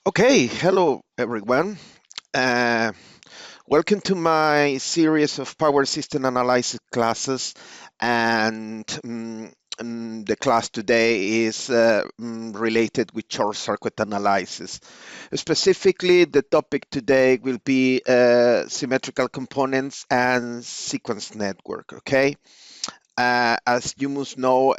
Okay, hello everyone. Uh, Welcome to my series of power system analysis classes. And the class today is related with short circuit analysis. Specifically, the topic today will be symmetrical components and sequence network. Okay. As you must know,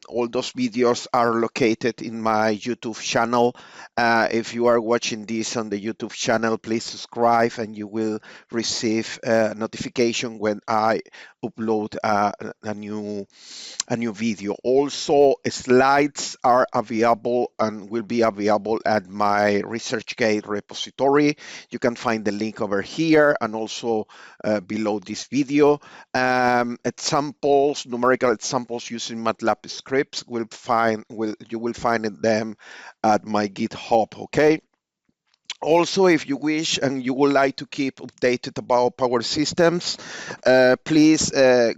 all those videos are located in my YouTube channel. If you are watching this on the YouTube channel, please subscribe and you will receive a notification when I upload a new video. Also, slides are available and will be available at my ResearchGate repository. You can find the link over here and also below this video. Examples, numerical examples using MATLAB scripts you will find them at my GitHub. Okay. Also, if you wish and you would like to keep updated about power systems, please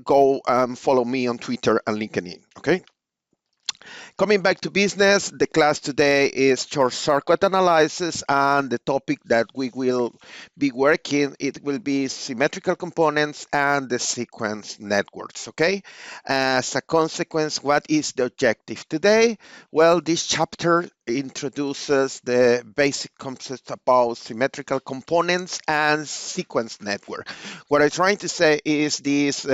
go and follow me on Twitter and LinkedIn. Okay. Coming back to business, the class today is short circuit analysis, and the topic that we will be working, it will be symmetrical components and the sequence networks, okay? As a consequence, what is the objective today? Well, this chapter introduces the basic concept about symmetrical components and sequence network. What I'm trying to say is this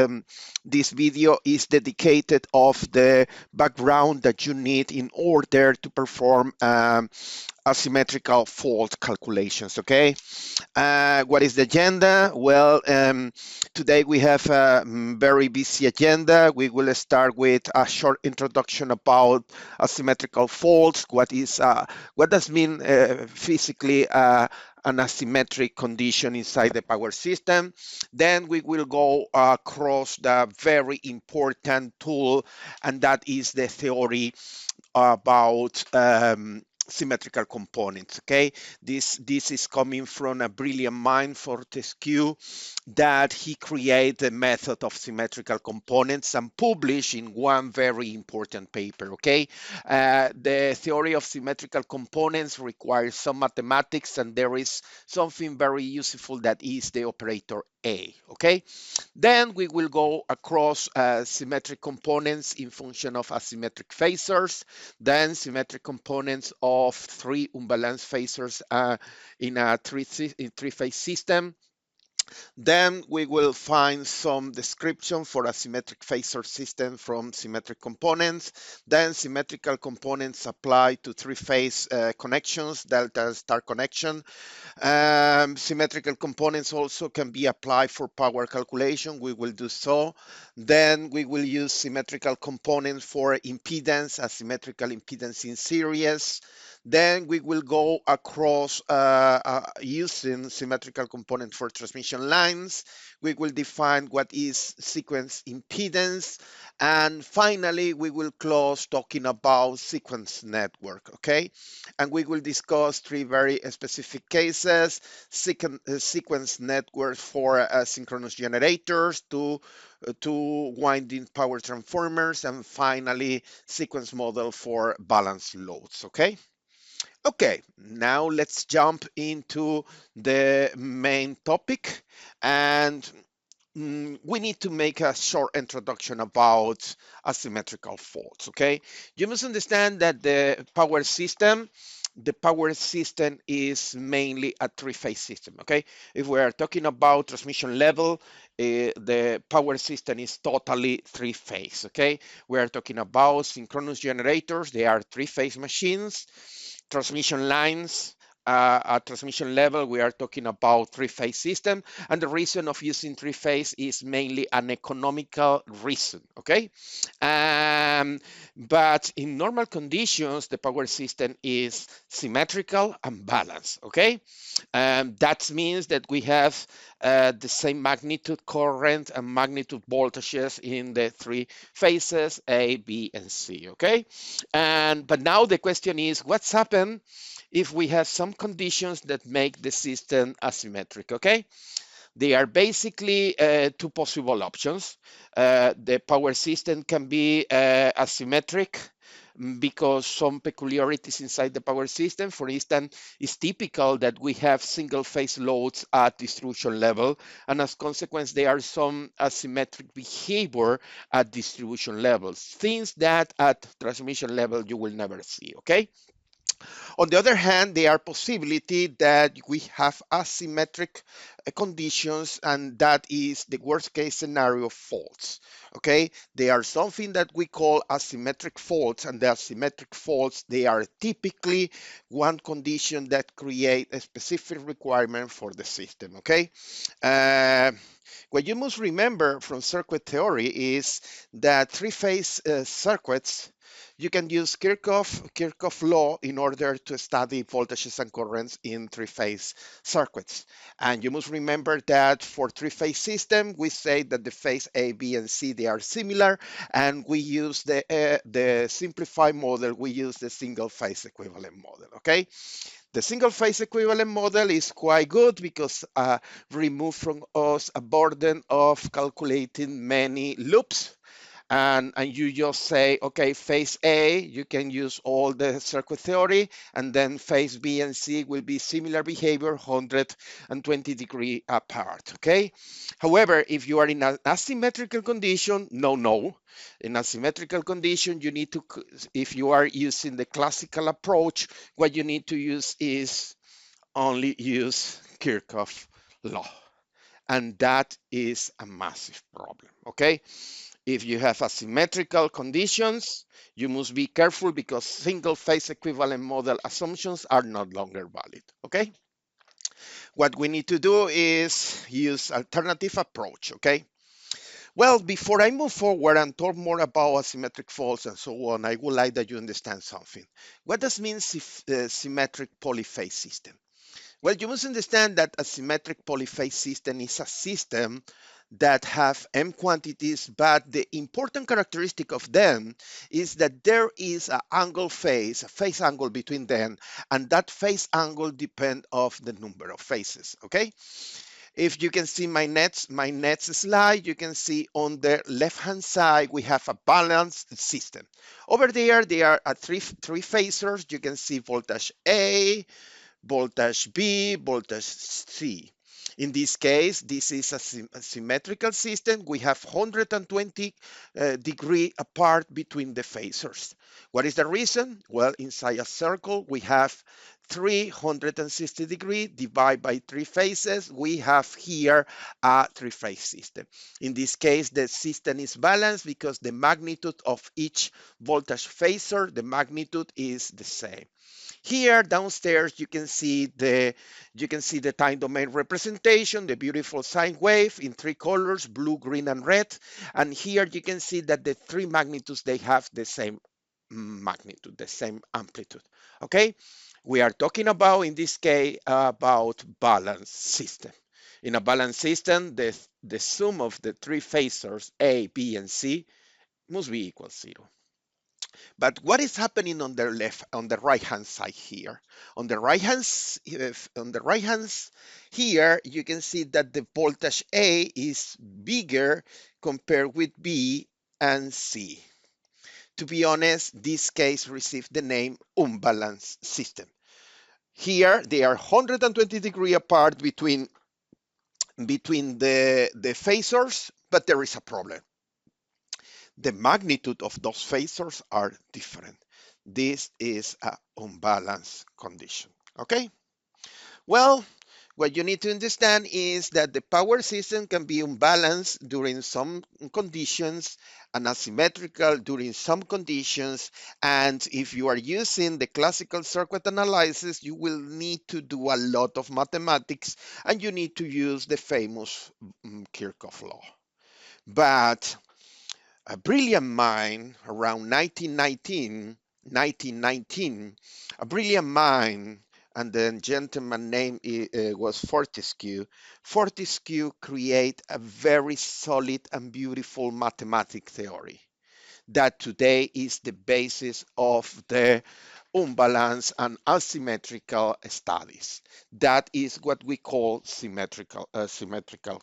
video is dedicated of the background that you need in order to perform asymmetrical fault calculations. Okay. What is the agenda? Well, today we have a very busy agenda. We will start with a short introduction about asymmetrical faults. What does mean physically an asymmetric condition inside the power system? Then we will go across the very important tool, and that is the theory about symmetrical components. Okay, this is coming from a brilliant mind, Fortescue, that he created the method of symmetrical components and published in one very important paper. Okay, the theory of symmetrical components requires some mathematics, and there is something very useful that is the operator A. Okay, then we will go across symmetric components in function of asymmetric phasors, then symmetric components of three unbalanced phasors in a three-phase system. Then we will find some description for a symmetric phasor system from symmetric components. Then symmetrical components apply to three-phase connections, delta star connection. Symmetrical components also can be applied for power calculation. We will do so. Then we will use symmetrical components for impedance, asymmetrical impedance in series. Then we will go across using symmetrical component for transmission lines. We will define what is sequence impedance. And finally, we will close talking about sequence network, okay? And we will discuss three very specific cases: sequence network for synchronous generators, two winding power transformers, and finally, sequence model for balanced loads, okay? Okay, now let's jump into the main topic, and we need to make a short introduction about asymmetrical faults. Okay, you must understand that the power system is mainly a three-phase system. Okay, if we are talking about transmission level, the power system is totally three-phase. Okay, we are talking about synchronous generators. They are three-phase machines. Transmission lines, at transmission level, we are talking about three-phase system, and the reason of using three-phase is mainly an economical reason, okay? But in normal conditions, the power system is symmetrical and balanced, okay? That means that we have the same magnitude current and magnitude voltages in the three phases, A, B, and C, okay? But now the question is, what's happened if we have some conditions that make the system asymmetric, okay? They are basically two possible options. The power system can be asymmetric, because some peculiarities inside the power system. For instance, it's typical that we have single phase loads at distribution level, and as consequence, there are some asymmetric behavior at distribution levels, things that at transmission level you will never see, okay? On the other hand, there are possibility that we have asymmetric conditions, and that is the worst case scenario faults. Okay, they are something that we call asymmetric faults, and the asymmetric faults, they are typically one condition that create a specific requirement for the system. Okay, what you must remember from circuit theory is that three-phase circuits, you can use Kirchhoff law in order to study voltages and currents in three-phase circuits. And you must remember that for three-phase system, we say that the phase A, B, and C, they are similar, and we use the simplified model, we use the single phase equivalent model, okay? The single phase equivalent model is quite good because remove from us a burden of calculating many loops. And you just say, okay, phase A, you can use all the circuit theory, and then phase B and C will be similar behavior, 120 degree apart, okay? However, if you are in an asymmetrical condition, no. In asymmetrical condition, you need to, if you are using the classical approach, what you need to use is only use Kirchhoff law. And that is a massive problem, okay? If you have asymmetrical conditions, you must be careful because single phase equivalent model assumptions are no longer valid, okay? What we need to do is use alternative approach, okay? Well, before I move forward and talk more about asymmetric faults and so on, I would like that you understand something. What does mean symmetric polyphase system? Well, you must understand that a symmetric polyphase system is a system that have m quantities, but the important characteristic of them is that there is a phase angle between them, and that phase angle depends of the number of phases, okay? If you can see my next slide, you can see on the left-hand side, we have a balanced system. Over there are three phasors. You can see voltage A, voltage B, voltage C. In this case, this is a symmetrical system. We have 120 degree apart between the phasors. What is the reason? Well, inside a circle, we have 360 degree divided by three phases. We have here a three-phase system. In this case, the system is balanced because the magnitude of each voltage phasor, the magnitude is the same. Here downstairs, you can see the time domain representation, the beautiful sine wave in three colors, blue, green, and red. And here you can see that the three magnitudes, they have the same magnitude, the same amplitude. Okay, we are talking about, in this case, about balanced system. In a balanced system, the sum of the three phasors A, B, and C must be equal 0. But what is happening on the right hand side here? On the right hand here, you can see that the voltage A is bigger compared with B and C. To be honest, this case received the name unbalanced system. Here, they are 120 degree apart between the phasors, but there is a problem. The magnitude of those phasors are different. This is an unbalanced condition, okay? Well, what you need to understand is that the power system can be unbalanced during some conditions and asymmetrical during some conditions. And if you are using the classical circuit analysis, you will need to do a lot of mathematics, and you need to use the famous Kirchhoff law. But a brilliant mind around 1919, a brilliant mind, and the gentleman name was Fortescue. Fortescue create a very solid and beautiful mathematic theory that today is the basis of the unbalanced, and asymmetrical studies. That is what we call symmetrical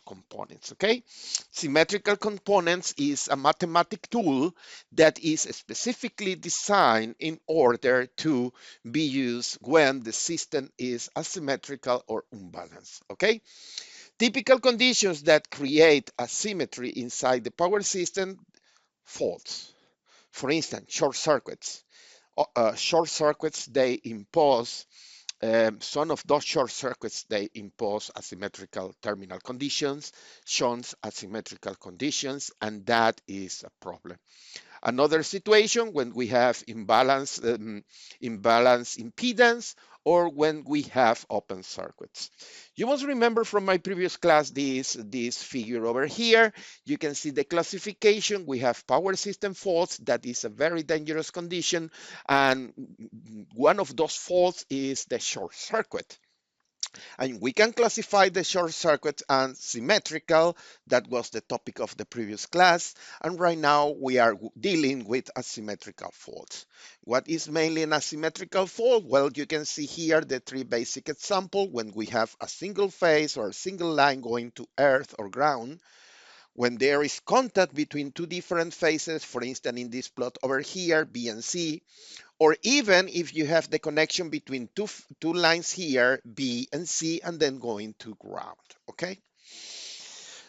components, okay? Symmetrical components is a mathematic tool that is specifically designed in order to be used when the system is asymmetrical or unbalanced, okay? Typical conditions that create asymmetry inside the power system: faults. For instance, short circuits. Short circuits, they impose some of those short circuits, they impose asymmetrical terminal conditions, shows asymmetrical conditions, and that is a problem. Another situation when we have imbalance impedance, or when we have open circuits. You must remember from my previous class this figure over here. You can see the classification. We have power system faults. That is a very dangerous condition, and one of those faults is the short circuit. And we can classify the short circuits as symmetrical. That was the topic of the previous class. And right now we are dealing with asymmetrical faults. What is mainly an asymmetrical fault? Well, you can see here the three basic examples when we have a single phase or a single line going to earth or ground. When there is contact between two different phases, for instance, in this plot over here, B and C, or even if you have the connection between two lines here, B and C, and then going to ground, okay?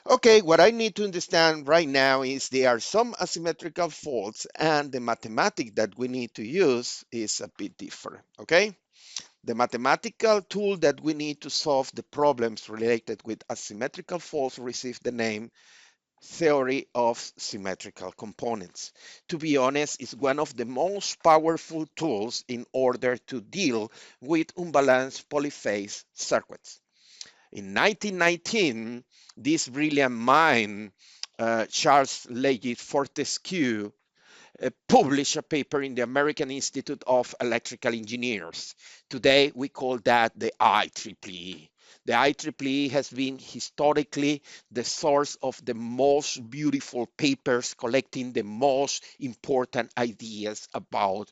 Okay, what I need to understand right now is there are some asymmetrical faults, and the mathematics that we need to use is a bit different, okay? The mathematical tool that we need to solve the problems related with asymmetrical faults receive the name theory of symmetrical components. To be honest, it's one of the most powerful tools in order to deal with unbalanced polyphase circuits. In 1919, this brilliant mind, Charles Leggett Fortescue, published a paper in the American Institute of Electrical Engineers. Today, we call that the IEEE. The IEEE has been historically the source of the most beautiful papers collecting the most important ideas about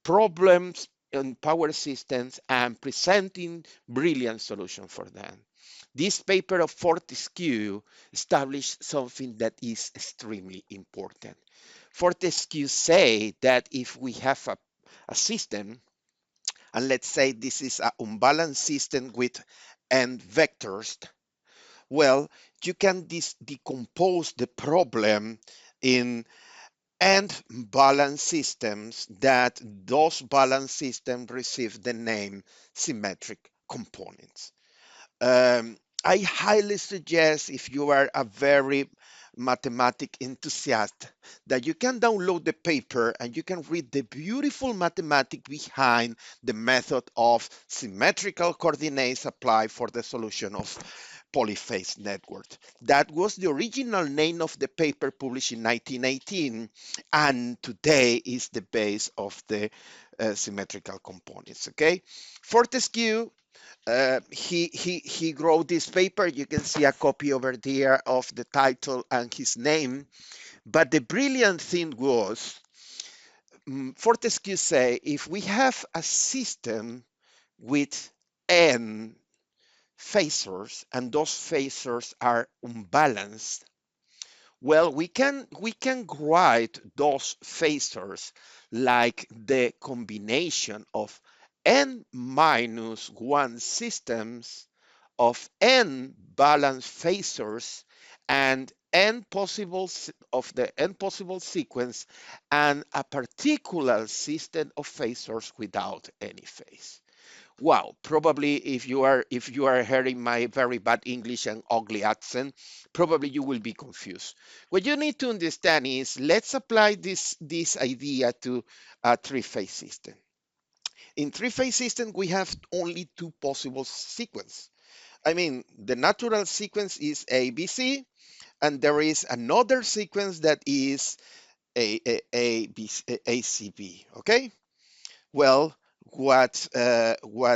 problems in power systems and presenting brilliant solutions for them. This paper of Fortescue established something that is extremely important. Fortescue say that if we have a system, and let's say this is an unbalanced system with n vectors, well, you can decompose the problem in n balanced systems that those balanced systems receive the name symmetric components. I highly suggest, if you are a very mathematic enthusiast, that you can download the paper and you can read the beautiful mathematics behind the method of symmetrical coordinates applied for the solution of polyphase networks. That was the original name of the paper published in 1918, and today is the base of the symmetrical components. Okay, Fortescue, he wrote this paper. You can see a copy over there of the title and his name. But the brilliant thing was, Fortescue say, if we have a system with n phasors and those phasors are unbalanced, well, we can write those phasors like the combination of n minus 1 systems of n balanced phasors and n possible of the n possible sequence and a particular system of phasors without any phase. Wow, probably if you are hearing my very bad English and ugly accent, probably you will be confused. What you need to understand is, let's apply this idea to a three-phase system. In three-phase system, we have only two possible sequence. I mean, the natural sequence is ABC, and there is another sequence that is ACB. Okay. Well, what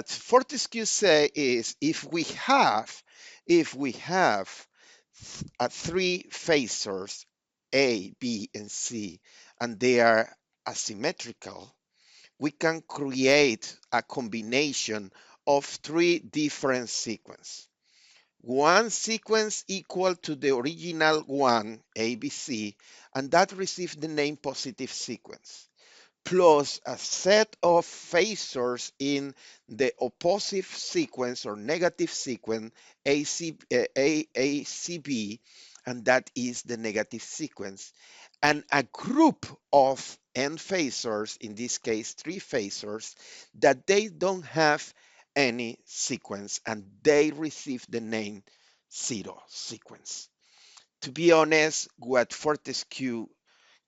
Fortescue say is, if we have three phasors A, B, and C, and they are asymmetrical, we can create a combination of three different sequences. One sequence equal to the original one, ABC, and that receives the name positive sequence, plus a set of phasors in the opposite sequence or negative sequence, ACB, and that is the negative sequence, and a group of n phasors, in this case 3 phasors, that they don't have any sequence and they receive the name zero sequence. To be honest, what Fortescue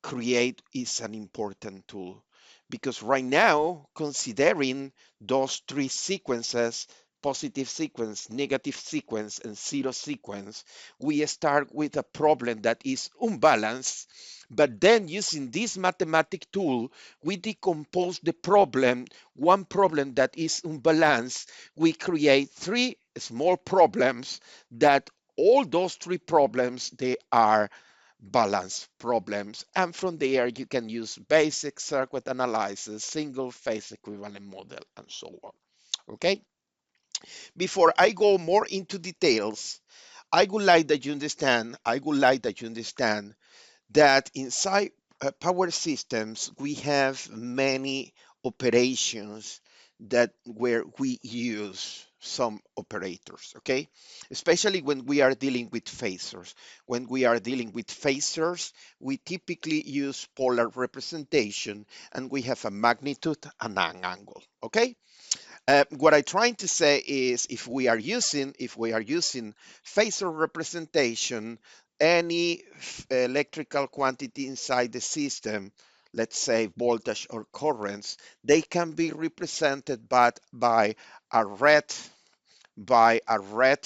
create is an important tool, because right now, considering those three sequences, positive sequence, negative sequence, and zero sequence, we start with a problem that is unbalanced. But then using this mathematic tool, we decompose the problem, one problem that is unbalanced. We create three small problems that all those three problems, they are balance problems, and from there you can use basic circuit analysis, single phase equivalent model, and so on. Okay, before I go more into details, I would like that you understand that inside power systems we have many operations that where we use some operators, okay, especially when we are dealing with phasors. When we are dealing with phasors, we typically use polar representation, and we have a magnitude and an angle, okay. What I'm trying to say is, if we are using phasor representation, any electrical quantity inside the system, let's say voltage or currents, they can be represented by a red by a red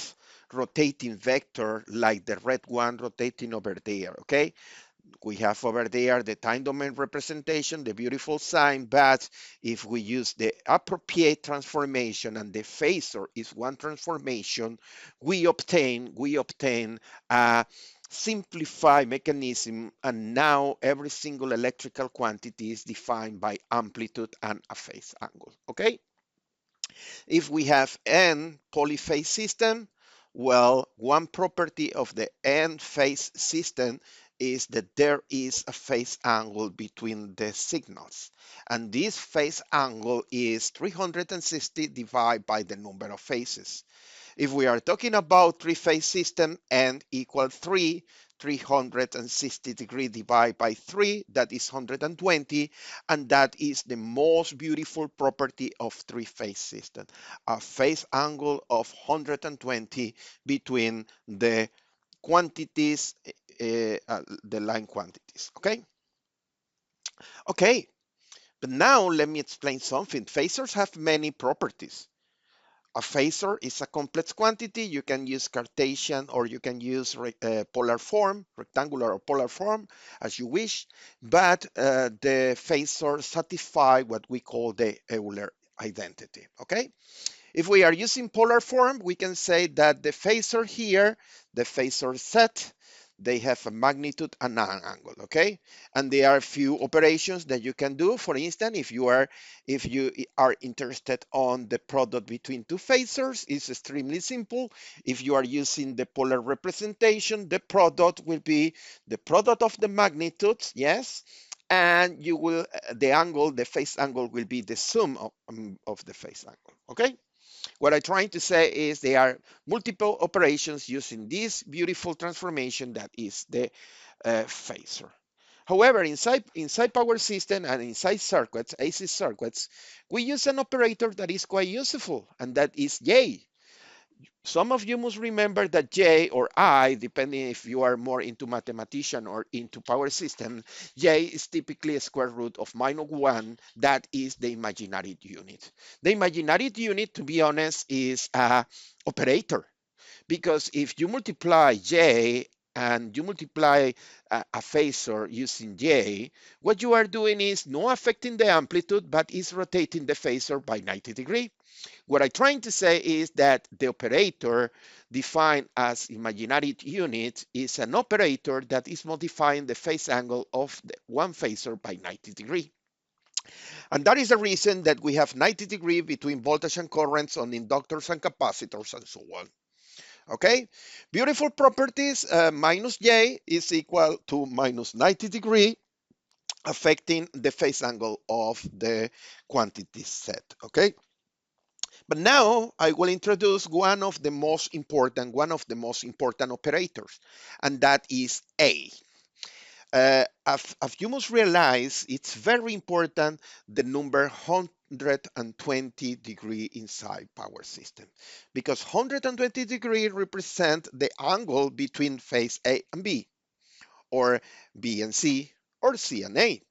rotating vector, like the red one rotating over there. Okay, we have over there the time domain representation, the beautiful sign, but if we use the appropriate transformation and the phasor is one transformation, we obtain a simplified mechanism, and now every single electrical quantity is defined by amplitude and a phase angle. Okay, if we have n polyphase system, well, one property of the n phase system is that there is a phase angle between the signals. And this phase angle is 360 divided by the number of phases. If we are talking about three-phase system, n equals 360 divided by 3, that is 120, and that is the most beautiful property of three-phase system, a phase angle of 120 between the quantities, the line quantities, okay? Okay, but now let me explain something. Phasors have many properties. A phasor is a complex quantity. You can use Cartesian or you can use polar form, rectangular or polar form, as you wish. But the phasor satisfy what we call the Euler identity. Okay. If we are using polar form, we can say that the phasor here, the phasor set, they have a magnitude and an angle, okay? And there are a few operations that you can do. For instance, if you are interested on the product between two phasors, it's extremely simple. If you are using the polar representation, the product will be the product of the magnitudes, yes, and you will the phase angle will be the sum of the phase angle, okay? What I'm trying to say is there are multiple operations using this beautiful transformation that is the phasor. However, inside power system and inside circuits, AC circuits, we use an operator that is quite useful, and that is J. Some of you must remember that J or I, depending if you are more into mathematician or into power system, J is typically a square root of -1. That is the imaginary unit. The imaginary unit, to be honest, is a operator, because if you multiply J and you multiply a phasor using J, what you are doing is not affecting the amplitude, but is rotating the phasor by 90 degrees. What I'm trying to say is that the operator defined as imaginary unit is an operator that is modifying the phase angle of the one phasor by 90 degrees. And that is the reason that we have 90 degree between voltage and currents on inductors and capacitors and so on. Okay, beautiful properties. Minus J is equal to minus 90 degree, affecting the phase angle of the quantity set. Okay, but now I will introduce one of the most important operators, and that is A. As you must realize, it's very important the number 120 degree inside power system, because 120 degree represent the angle between phase A and B, or B and C, or C and A.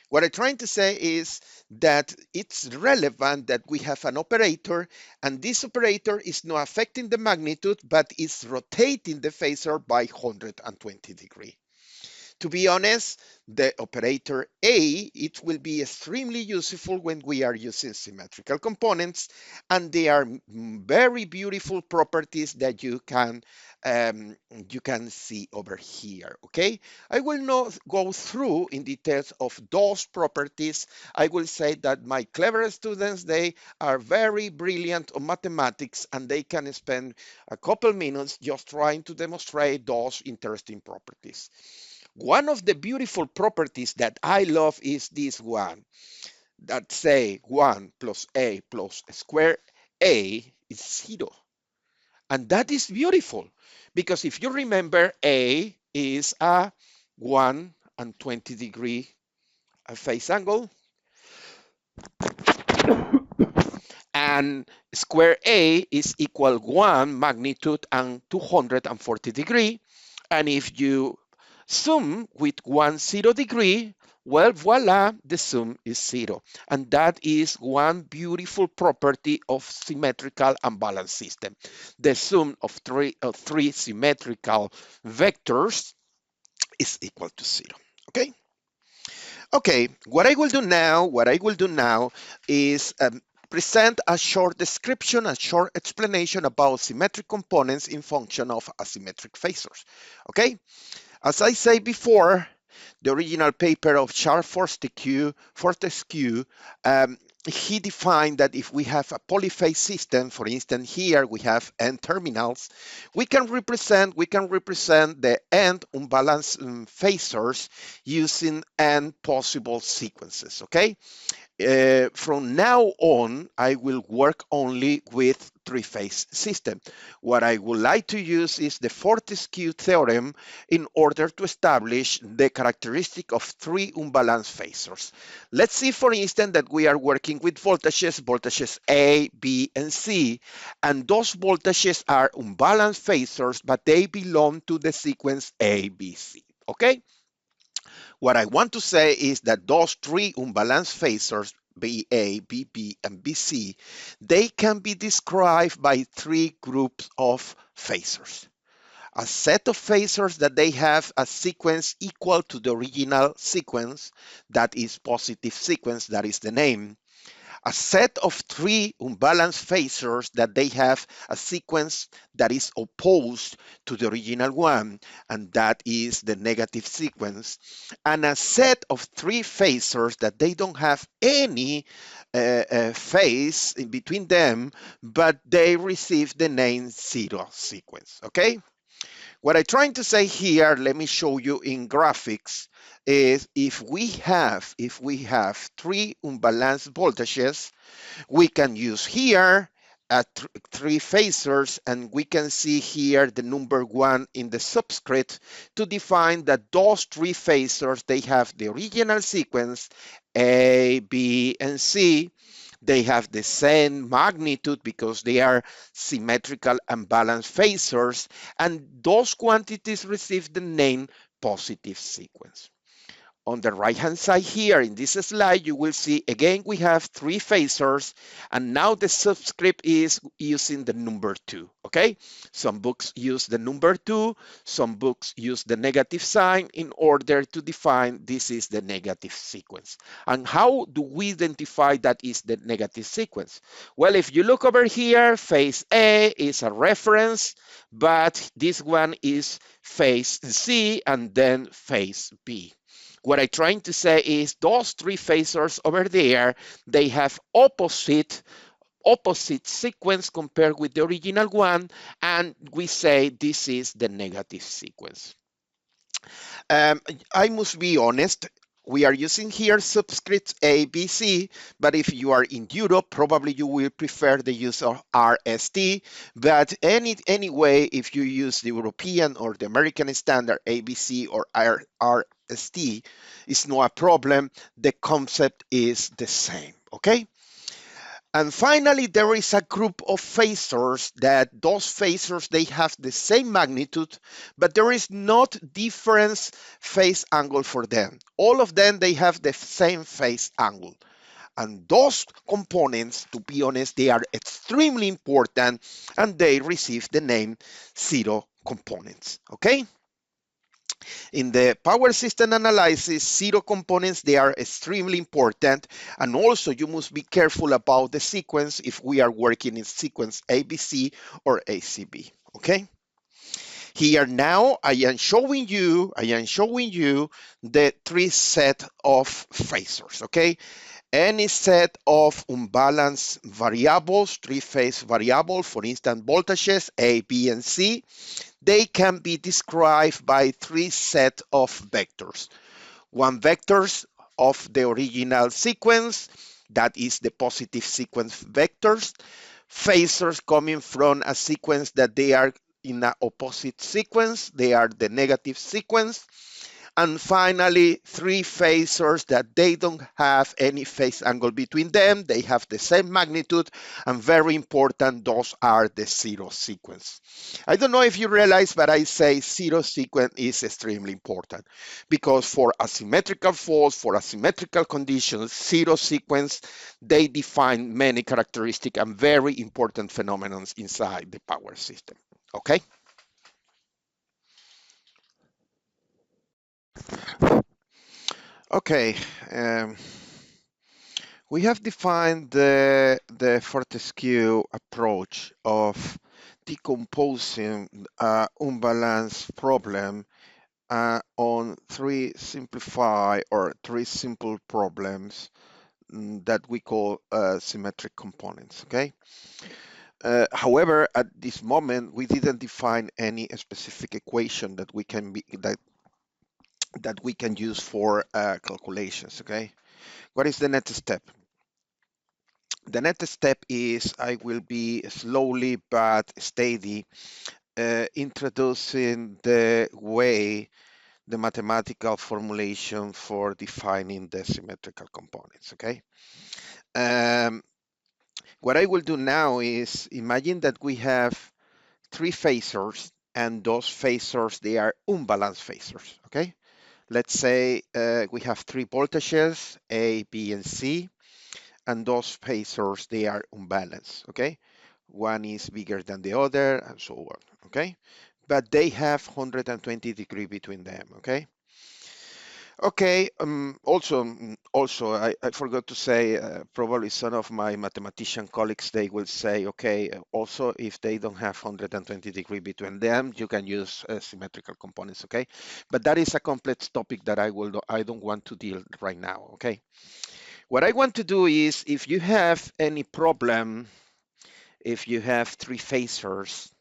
What I'm trying to say is that it's relevant that we have an operator, and this operator is not affecting the magnitude, but is rotating the phasor by 120 degree. To be honest, the operator A, it will be extremely useful when we are using symmetrical components, and they are very beautiful properties that you can see over here. Okay, I will not go through in details of those properties. I will say that my clever students, they are very brilliant on mathematics, and they can spend a couple minutes just trying to demonstrate those interesting properties. One of the beautiful properties that I love is this one, that say 1 plus A plus square A is 0. And that is beautiful, because if you remember, A is a 120 degree phase angle, and square A is equal 1 magnitude and 240 degree. And if you sum with 10 degree, well, voila, the sum is 0. And that is one beautiful property of symmetrical and balanced system. The sum of three symmetrical vectors is equal to 0. Okay? Okay, what I will do now is present a short description, a short explanation about symmetric components in function of asymmetric phasors. Okay? As I said before, the original paper of Charles Fortescue, he defined that if we have a polyphase system, for instance, here we have n terminals, we can represent the n unbalanced phasors using n possible sequences. Okay. From now on, I will work only with three-phase system. What I would like to use is the Fortescue theorem in order to establish the characteristic of three unbalanced phasors. Let's see, for instance, that we are working with voltages A, B, and C, and those voltages are unbalanced phasors, but they belong to the sequence A, B, C. Okay? What I want to say is that those three unbalanced phasors, BA, BB, and BC, they can be described by three groups of phasors. A set of phasors that they have a sequence equal to the original sequence, that is positive sequence, that is the name. A set of three unbalanced phasors that they have a sequence that is opposed to the original one, and that is the negative sequence, and a set of three phasors that they don't have any phase in between them, but they receive the name zero sequence. Okay? What I'm trying to say here, let me show you in graphics, is if we have three unbalanced voltages, we can use here three phasors, and we can see here the number 1 in the subscript to define that those three phasors, they have the original sequence A, B, and C. They have the same magnitude because they are symmetrical and balanced phasors, and those quantities receive the name positive sequence. On the right-hand side here in this slide, you will see again we have three phasors, and now the subscript is using the number 2. Okay, some books use the number 2, some books use the negative sign in order to define this is the negative sequence. And how do we identify that is the negative sequence? Well, if you look over here, phase A is a reference, but this one is phase C and then phase B. What I'm trying to say is those three phasors over there, they have opposite sequence compared with the original one, and we say this is the negative sequence. I must be honest, we are using here subscripts A, B, C, but if you are in Europe, probably you will prefer the use of RST. But anyway, if you use the European or the American standard ABC or RST, it's not a problem. The concept is the same, okay? And finally, there is a group of phasors that those phasors, they have the same magnitude, but there is not different phase angle for them. All of them, they have the same phase angle. And those components, to be honest, they are extremely important and they receive the name zero components, okay? In the power system analysis, zero components, they are extremely important. And also you must be careful about the sequence if we are working in sequence ABC or ACB, okay? Here now I am showing you the three set of phasors, okay? Any set of unbalanced variables, three-phase variable, for instance, voltages A, B, and C, they can be described by three sets of vectors. One vectors of the original sequence, that is the positive sequence vectors. Phasors coming from a sequence that they are in an opposite sequence, they are the negative sequence. And finally, three phasors that they don't have any phase angle between them. They have the same magnitude, and very important, those are the zero sequence. I don't know if you realize, but I say zero sequence is extremely important because for asymmetrical faults, for asymmetrical conditions, zero sequence, they define many characteristics and very important phenomena inside the power system. Okay? Okay. We have defined the Fortescue approach of decomposing unbalanced problem on three simple problems that we call symmetric components, okay? However, at this moment, we didn't define any specific equation that we can use for calculations, okay? What is the next step? The next step is I will be slowly but steady introducing the mathematical formulation for defining the symmetrical components, okay? What I will do now is imagine that we have three phasors and those phasors, they are unbalanced phasors, okay? Let's say we have three voltages, A, B, and C, and those phasors, they are unbalanced, okay? One is bigger than the other, and so on, okay? But they have 120 degrees between them, okay? Okay, also, I forgot to say, probably some of my mathematician colleagues, they will say, okay, also, if they don't have 120 degrees between them, you can use symmetrical components, okay? But that is a complex topic that I don't want to deal right now, okay? What I want to do is, if you have any problem, if you have three phasors,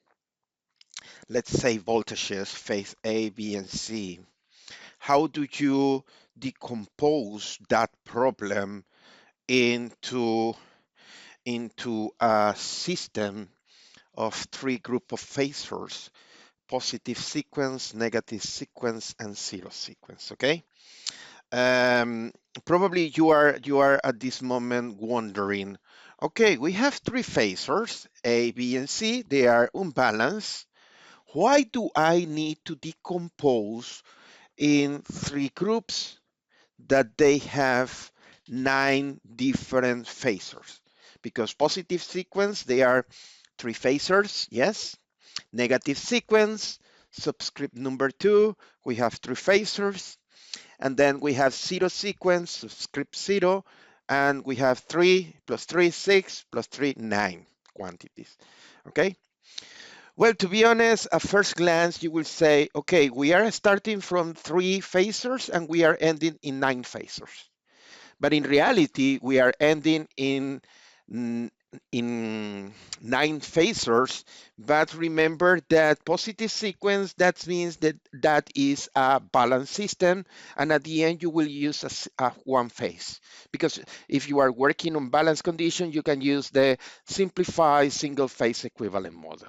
let's say voltages, phase A, B, and C, how do you decompose that problem into a system of three group of phasors, positive sequence, negative sequence, and zero sequence, okay? Probably you are at this moment wondering, okay, we have three phasors, A, B, and C, they are unbalanced. Why do I need to decompose in three groups that they have 9 different phasors? Because positive sequence, they are three phasors, yes. Negative sequence, subscript number 2, we have three phasors. And then we have zero sequence, subscript 0, and we have 3 plus 3, 6 plus 3, 9 quantities, okay? Well, to be honest, at first glance, you will say, okay, we are starting from 3 phasors and we are ending in 9 phasors. But in reality, we are ending in 9 phasors. But remember that positive sequence, that means that that is a balanced system. And at the end, you will use a one phase. Because if you are working on balanced condition, you can use the simplified single phase equivalent model.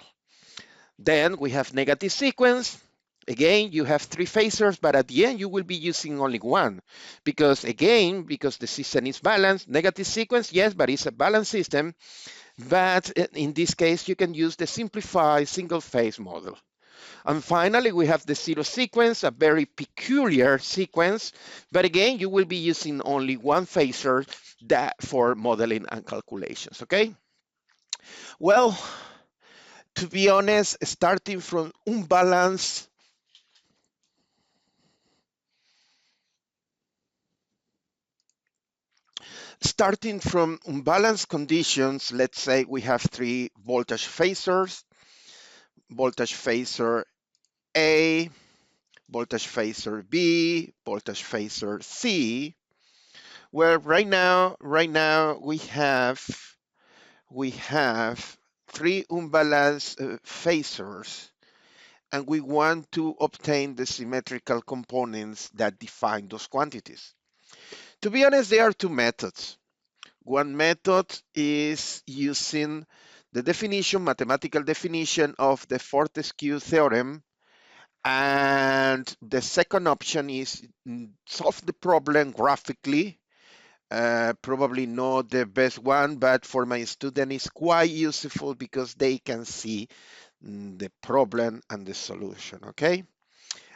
Then we have negative sequence. Again, you have 3 phasors, but at the end you will be using only one. Because again, because the system is balanced, negative sequence, yes, but it's a balanced system. But in this case, you can use the simplified single phase model. And finally, we have the zero sequence, a very peculiar sequence. But again, you will be using only one phasor for modeling and calculations, okay? Well, to be honest, starting from unbalanced, conditions, let's say we have 3 voltage phasors, voltage phasor A, voltage phasor B, voltage phasor C. Well, right now we have 3 unbalanced phasors, and we want to obtain the symmetrical components that define those quantities. To be honest, there are 2 methods. One method is using the definition, mathematical definition of the Fortescue theorem, and the second option is solve the problem graphically. Probably not the best one, but for my student it's quite useful because they can see the problem and the solution, okay?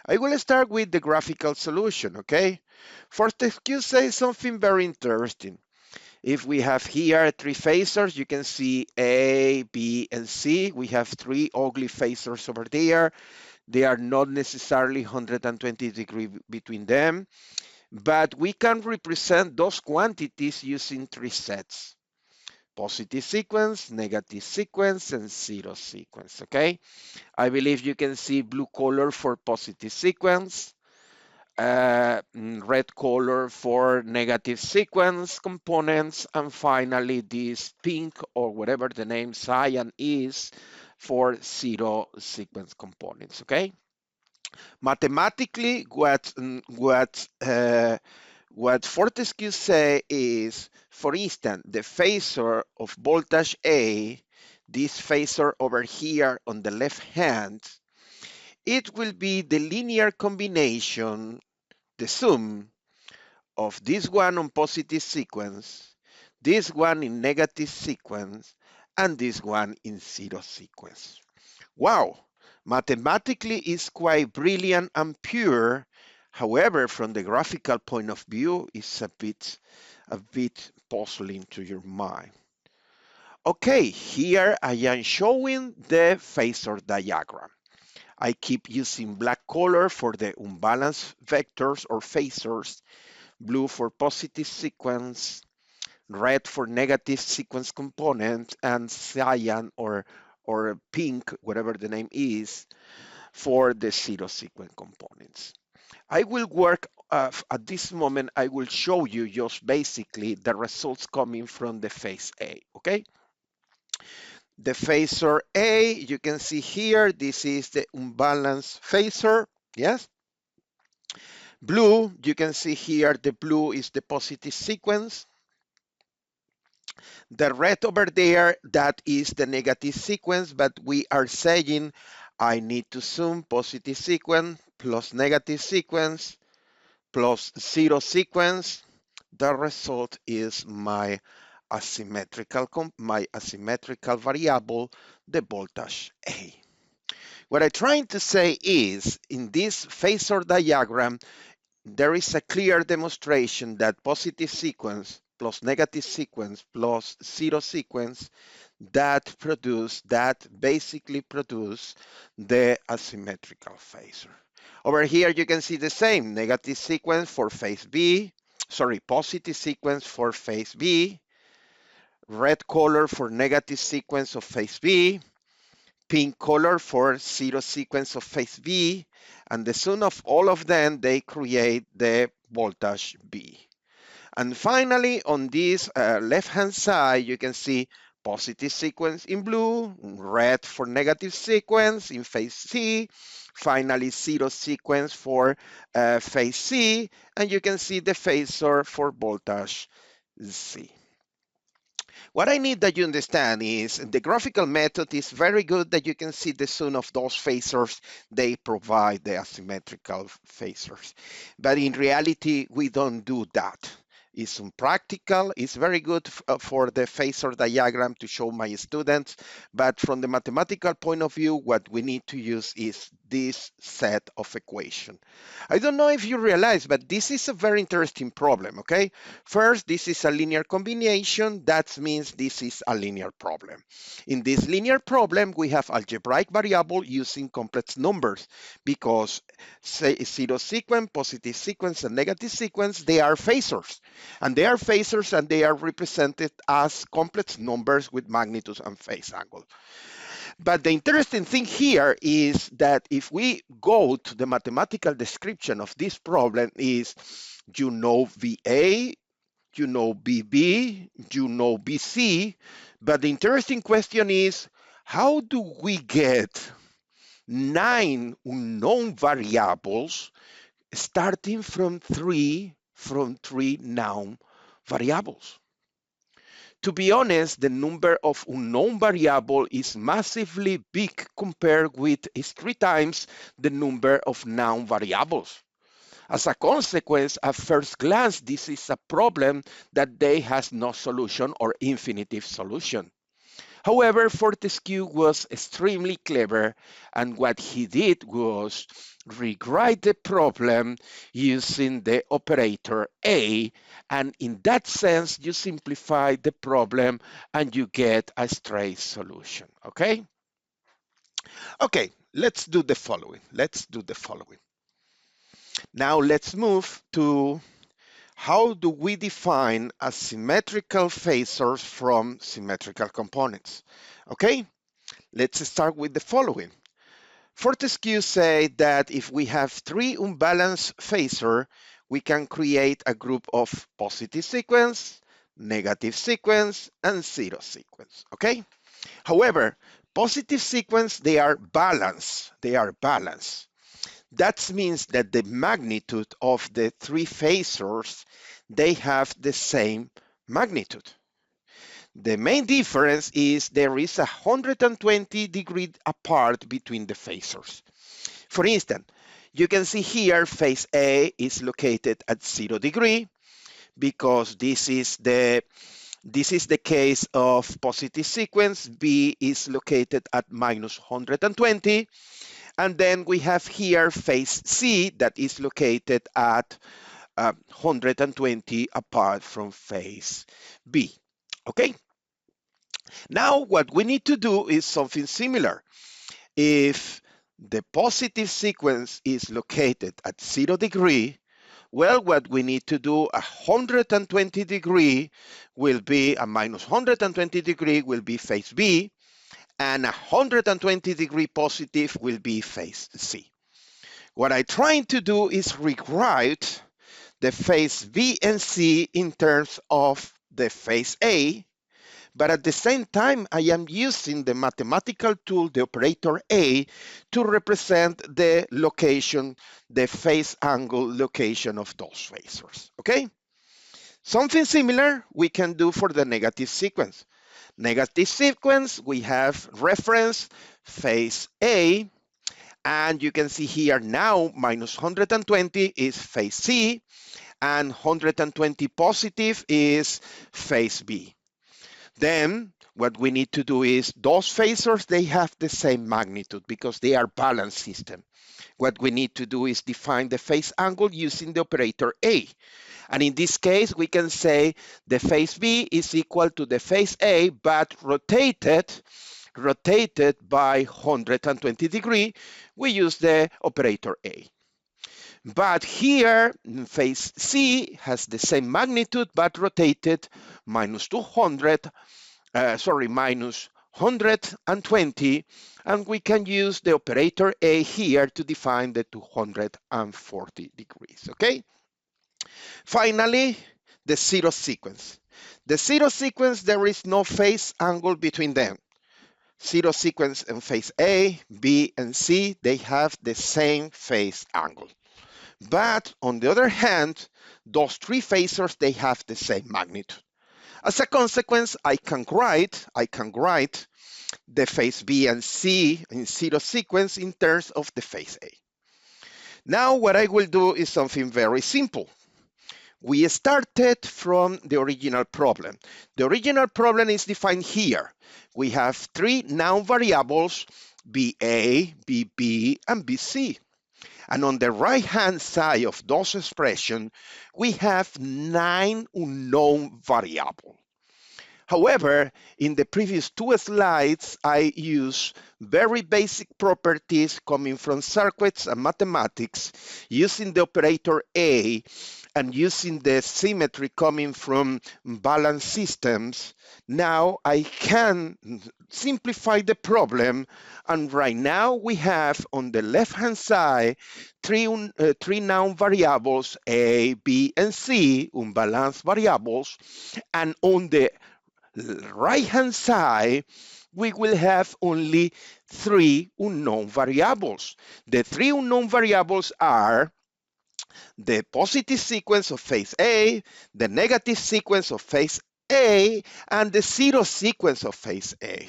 I will start with the graphical solution, okay? Fortescue says something very interesting. If we have here 3 phasors, you can see A, B, and C. We have 3 ugly phasors over there. They are not necessarily 120 degrees between them, but we can represent those quantities using 3 sets: positive sequence, negative sequence, and zero sequence, okay? I believe you can see blue color for positive sequence, red color for negative sequence components, and finally this pink, or whatever the name cyan is, for zero sequence components, okay? Mathematically, what Fortescue say is, for instance, the phasor of voltage A, this phasor over here on the left hand, it will be the linear combination, the sum of this one on positive sequence, this one in negative sequence, and this one in zero sequence. Wow, mathematically it's quite brilliant and pure. However, from the graphical point of view, it's a bit puzzling to your mind. Okay, here I am showing the phasor diagram. I keep using black color for the unbalanced vectors or phasors, blue for positive sequence, red for negative sequence component, and cyan or pink, whatever the name is, for the zero sequence components. I will work at this moment, I will show you just basically the results coming from the phase A, okay? The phasor A, you can see here, this is the unbalanced phasor, yes? Blue, you can see here, the blue is the positive sequence. The red over there, that is the negative sequence, but we are saying I need to sum positive sequence plus negative sequence plus zero sequence. The result is my asymmetrical variable, the voltage A. What I'm trying to say is, in this phasor diagram, there is a clear demonstration that positive sequence plus negative sequence plus zero sequence that basically produce the asymmetrical phasor. Over here you can see the same negative sequence for phase B, sorry, positive sequence for phase B, red color for negative sequence of phase B, pink color for zero sequence of phase B, and the sum of all of them, they create the voltage B. And finally, on this left-hand side, you can see positive sequence in blue, red for negative sequence in phase C, finally zero sequence for phase C, and you can see the phasor for voltage Z. What I need that you understand is the graphical method is very good that you can see the sum of those phasors. They provide the asymmetrical phasors. But in reality, we don't do that. It's impractical. It's very good for the phasor diagram to show my students. But from the mathematical point of view, what we need to use is this set of equation. I don't know if you realize, but this is a very interesting problem, okay? First, this is a linear combination. That means this is a linear problem. In this linear problem, we have algebraic variable using complex numbers because say zero sequence, positive sequence, and negative sequence, they are phasors. And they are phasors and they are represented as complex numbers with magnitudes and phase angle. But the interesting thing here is that if we go to the mathematical description of this problem is, you know VA, you know BB, you know BC, but the interesting question is, how do we get 9 unknown variables starting from three known variables? To be honest, the number of unknown variable is massively big compared with 3 times the number of known variables. As a consequence, at first glance, this is a problem that they has no solution or infinitive solution. However, Fortescue was extremely clever, and what he did was rewrite the problem using the operator A, and in that sense, you simplify the problem and you get a straight solution, okay? Okay, let's do the following. Now let's move to how do we define asymmetrical phasors from symmetrical components? Okay, let's start with the following. Fortescue said that if we have 3 unbalanced phasors, we can create a group of positive sequence, negative sequence, and zero sequence, okay? However, positive sequence, they are balanced. That means that the magnitude of the 3 phasors, they have the same magnitude. The main difference is there is 120 degrees apart between the phasors. For instance, you can see here phase A is located at 0 degree because this is the case of positive sequence. B is located at minus 120. And then we have here phase C that is located at 120 apart from phase B. Okay? Now what we need to do is something similar. If the positive sequence is located at 0 degree, well, what we need to do, 120 degree will be, a minus 120 degree will be phase B, and 120 degree positive will be phase C. What I'm trying to do is rewrite the phase B and C in terms of the phase A, but at the same time, I am using the mathematical tool, the operator A, to represent the location, the phase angle location of those phasors, okay? Something similar we can do for the negative sequence. Negative sequence, we have reference phase A, and you can see here now minus 120 is phase C, and 120 positive is phase B. Then what we need to do is those phasors, they have the same magnitude because they are balanced system. What we need to do is define the phase angle using the operator A. And in this case, we can say the phase B is equal to the phase A, but rotated by 120 degree. We use the operator A. But here, phase C has the same magnitude, but rotated minus 120, and we can use the operator A here to define the 240 degrees, okay? Finally, the zero sequence. The zero sequence, there is no phase angle between them. Zero sequence in phase A, B, and C, they have the same phase angle. But on the other hand, those three phasors, they have the same magnitude. As a consequence, I can write the phase B and C in zero sequence in terms of the phase A. Now what I will do is something very simple. We started from the original problem. The original problem is defined here. We have three known variables, BA, BB, and BC. And on the right-hand side of those expressions, we have 9 unknown variables. However, in the previous 2 slides, I used very basic properties coming from circuits and mathematics using the operator A and using the symmetry coming from balanced systems. Now I can simplify the problem, and right now we have on the left-hand side three known variables A, B, and C, unbalanced variables, and on the right-hand side, we will have only 3 unknown variables. The 3 unknown variables are the positive sequence of phase A, the negative sequence of phase A, and the zero sequence of phase A.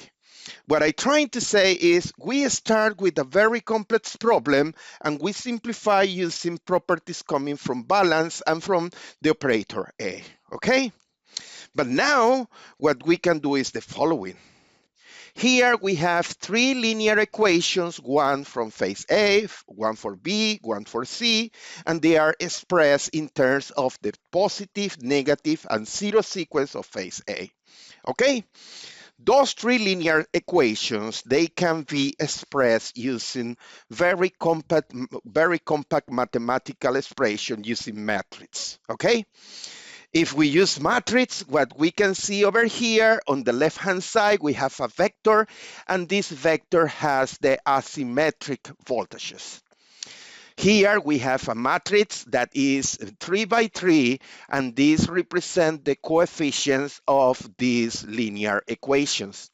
What I'm trying to say is we start with a very complex problem and we simplify using properties coming from balance and from the operator A, okay? But now what we can do is the following. Here we have 3 linear equations, one from phase A, one for B, one for C, and they are expressed in terms of the positive, negative, and zero sequence of phase A. Okay? Those 3 linear equations, they can be expressed using very compact mathematical expression using matrix. Okay? If we use matrix, what we can see over here on the left-hand side, we have a vector, and this vector has the asymmetric voltages. Here we have a matrix that is 3 by 3, and these represent the coefficients of these linear equations.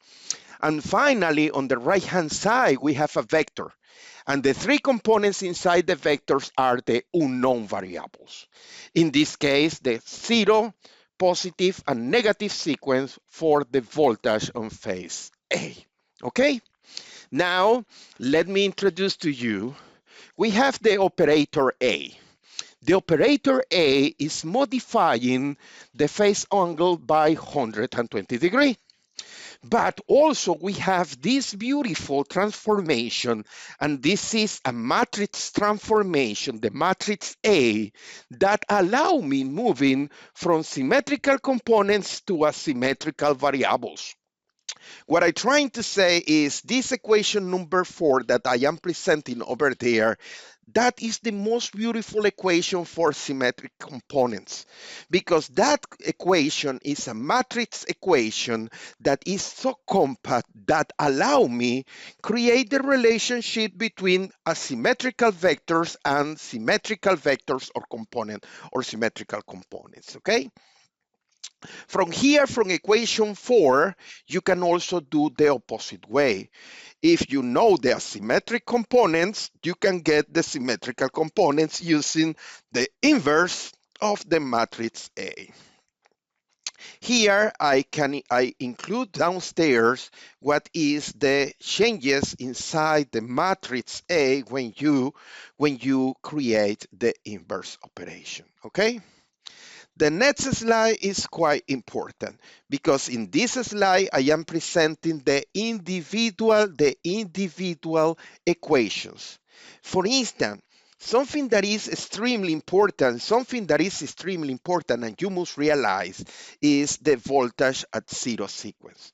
And finally, on the right-hand side, we have a vector. And the 3 components inside the vectors are the unknown variables. In this case, the zero, positive, and negative sequence for the voltage on phase A. Okay? Now, let me introduce to you, we have the operator A. The operator A is modifying the phase angle by 120 degrees. But also we have this beautiful transformation, and this is a matrix transformation, the matrix A, that allow me moving from symmetrical components to asymmetrical variables. What I'm trying to say is this equation number 4 that I am presenting over there, that is the most beautiful equation for symmetric components, because that equation is a matrix equation that is so compact that allow me create the relationship between asymmetrical vectors and symmetrical vectors or component or symmetrical components, okay? From here, from equation 4, you can also do the opposite way. If you know the asymmetric components, you can get the symmetrical components using the inverse of the matrix A. Here, I include downstairs what is the changes inside the matrix A when you create the inverse operation, okay? The next slide is quite important because in this slide I am presenting the individual equations. For instance, something that is extremely important and you must realize is the voltage at zero sequence.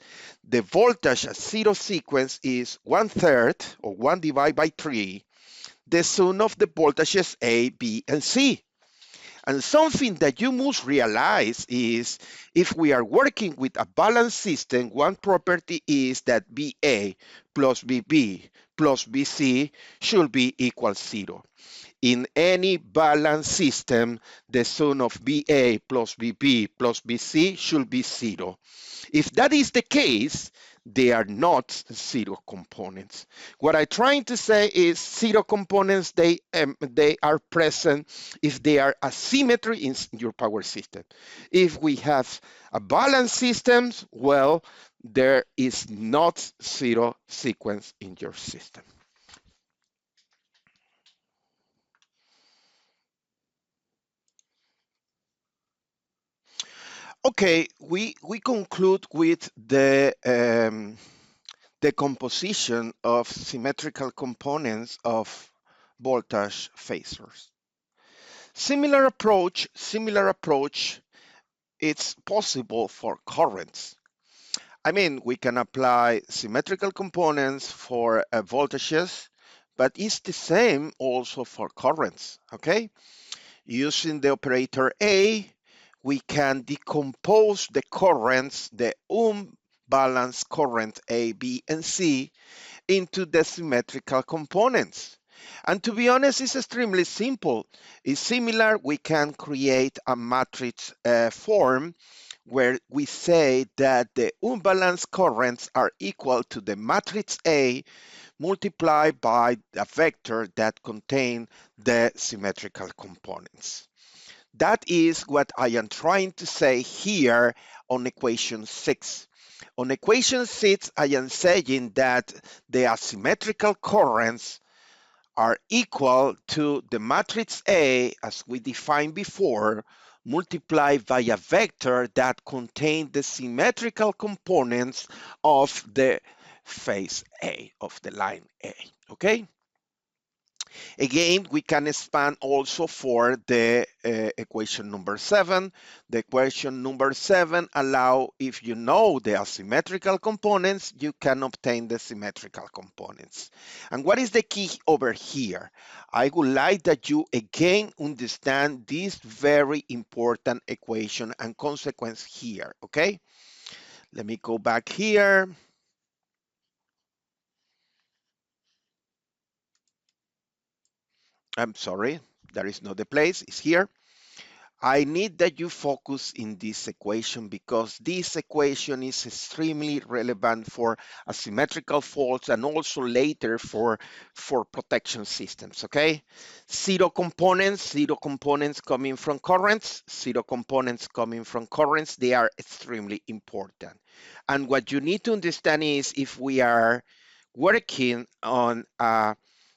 The voltage at zero sequence is 1/3 or 1 divided by 3, the sum of the voltages A, B, and C. And something that you must realize is if we are working with a balanced system, one property is that BA plus BB plus BC should be equal 0. In any balanced system, the sum of BA plus BB plus BC should be 0. If that is the case, they are not zero components. What I'm trying to say is zero components, they are present if they are asymmetry in your power system. If we have a balanced system, well, there is not zero sequence in your system. Okay, we conclude with the decomposition of symmetrical components of voltage phasors. Similar approach, it's possible for currents. I mean, we can apply symmetrical components for voltages, but it's the same also for currents, okay? Using the operator A, we can decompose the currents, the unbalanced current A, B, and C into the symmetrical components. And to be honest, it's extremely simple. It's similar, we can create a matrix form where we say that the unbalanced currents are equal to the matrix A multiplied by a vector that contain the symmetrical components. That is what I am trying to say here on equation 6. On equation 6, I am saying that the asymmetrical currents are equal to the matrix A, as we defined before, multiplied by a vector that contains the symmetrical components of the phase A, of the line A, okay? Again, we can expand also for the equation number 7. The equation number 7 allow, if you know the asymmetrical components, you can obtain the symmetrical components. And what is the key over here? I would like that you again understand this very important equation and consequence here, okay? Let me go back here. I'm sorry, that is not the place, it's here. I need that you focus in this equation because this equation is extremely relevant for asymmetrical faults and also later for protection systems, okay? Zero components coming from currents, zero components coming from currents, they are extremely important. And what you need to understand is if we are working on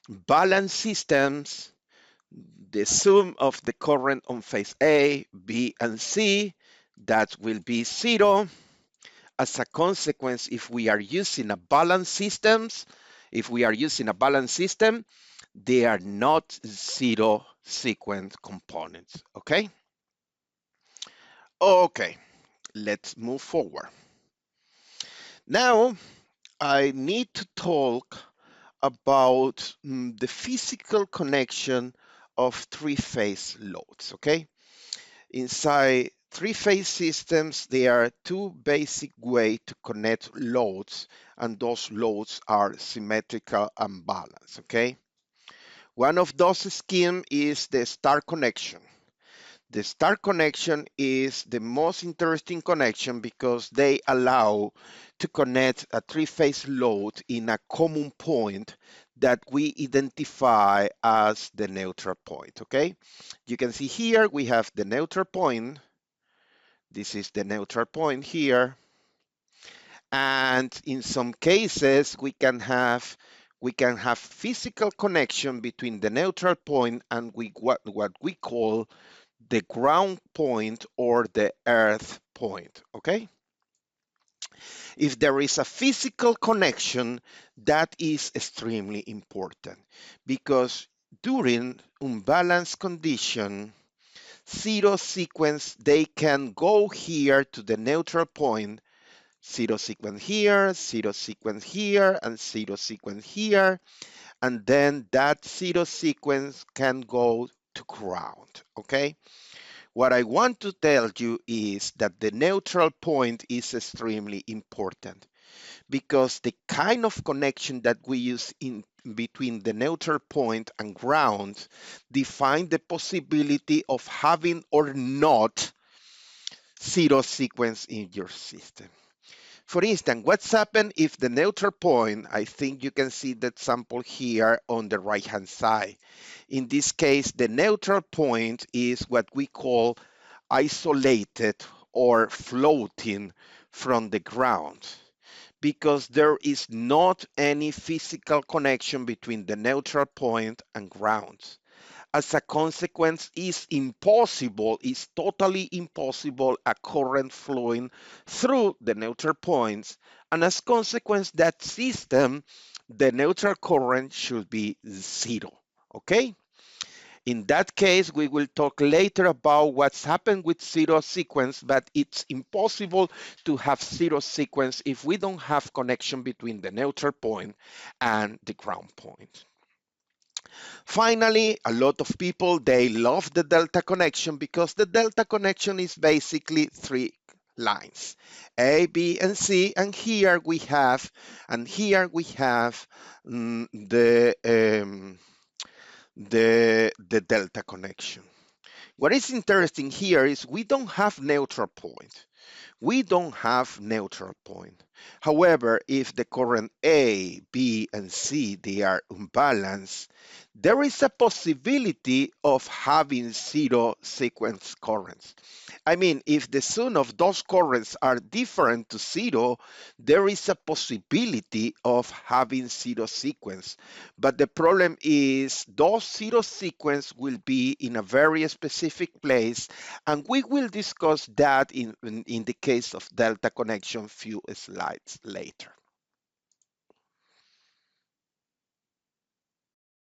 balanced systems, the sum of the current on phase A, B, and C, that will be 0. As a consequence, if we are using a balanced system, they are not zero sequence components, okay? Okay, let's move forward. Now, I need to talk about the physical connection of three-phase loads, okay? Inside three-phase systems, there are two basic ways to connect loads, and those loads are symmetrical and balanced, okay? One of those schemes is the star connection. The star connection is the most interesting connection because they allow to connect a three-phase load in a common point that we identify as the neutral point, okay? You can see here we have the neutral point. This is the neutral point here. And in some cases, we can have physical connection between the neutral point and what we call the ground point or the earth point, okay? If there is a physical connection, that is extremely important because during unbalanced condition, zero sequence, they can go here to the neutral point, zero sequence here, and zero sequence here, and then that zero sequence can go to ground, okay? What I want to tell you is that the neutral point is extremely important, because the kind of connection that we use in between the neutral point and ground define the possibility of having or not zero sequence in your system. For instance, what's happened if the neutral point, I think you can see the example here on the right hand side. In this case, the neutral point is what we call isolated or floating from the ground, because there is not any physical connection between the neutral point and ground. As a consequence, it's impossible, it's totally impossible a current flowing through the neutral points, and as consequence, that system, the neutral current should be zero, okay? In that case, we will talk later about what's happened with zero sequence, but it's impossible to have zero sequence if we don't have connection between the neutral point and the ground point. Finally, a lot of people, they love the delta connection because the delta connection is basically three lines, A, B, and C, and here we have the delta connection. What is interesting here is we don't have neutral point. We don't have neutral point. However, if the current A, B, and C, they are unbalanced, there is a possibility of having zero sequence currents. I mean, if the sum of those currents are different to zero, there is a possibility of having zero sequence. But the problem is those zero sequence will be in a very specific place, and we will discuss that in the case of delta connection few slides later.